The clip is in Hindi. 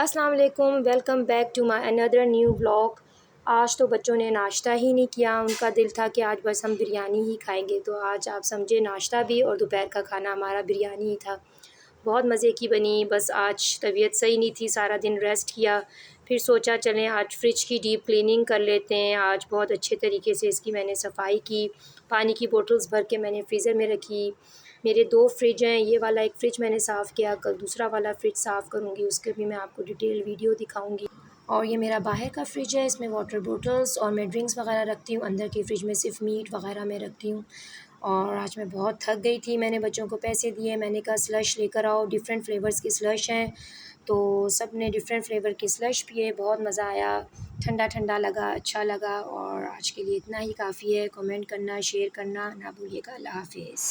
अस्सलाम वालेकुम, welcome back to my another new vlog. आज तो बच्चों ने नाश्ता ही नहीं किया। उनका दिल था कि आज बस हम बिरयानी ही खाएंगे, तो आज आप समझे नाश्ता भी और दोपहर का खाना हमारा बिरयानी ही था। बहुत मज़े की बनी। बस आज तबीयत सही नहीं थी, सारा दिन रेस्ट किया। फिर सोचा चलें आज फ़्रिज की डीप क्लीनिंग कर लेते हैं। आज बहुत अच्छे तरीके से इसकी मैंने सफाई की। पानी की बोतल्स भर के मैंने फ्रीज़र में रखी। मेरे 2 फ्रिज हैं, ये वाला एक फ़्रिज मैंने साफ़ किया, कल दूसरा वाला फ़्रिज साफ़ करूँगी, उसके भी मैं आपको डिटेल वीडियो दिखाऊँगी। और ये मेरा बाहर का फ़्रिज है, इसमें वाटर बोटल्स और मैं ड्रिंक्स वगैरह रखती हूँ। अंदर के फ़्रिज में सिर्फ मीट वगैरह मैं रखती हूँ। और आज मैं बहुत थक गई थी। मैंने बच्चों को पैसे दिए, मैंने कहा स्लश लेकर आओ, डिफरेंट फ्लेवर्स की स्लश हैं। तो सब ने डिफरेंट फ्लेवर के स्लश पिए, बहुत मज़ा आया, ठंडा ठंडा लगा, अच्छा लगा। और आज के लिए इतना ही काफ़ी है। कमेंट करना, शेयर करना ना भूलिएगा। अल्लाह हाफ़िज़।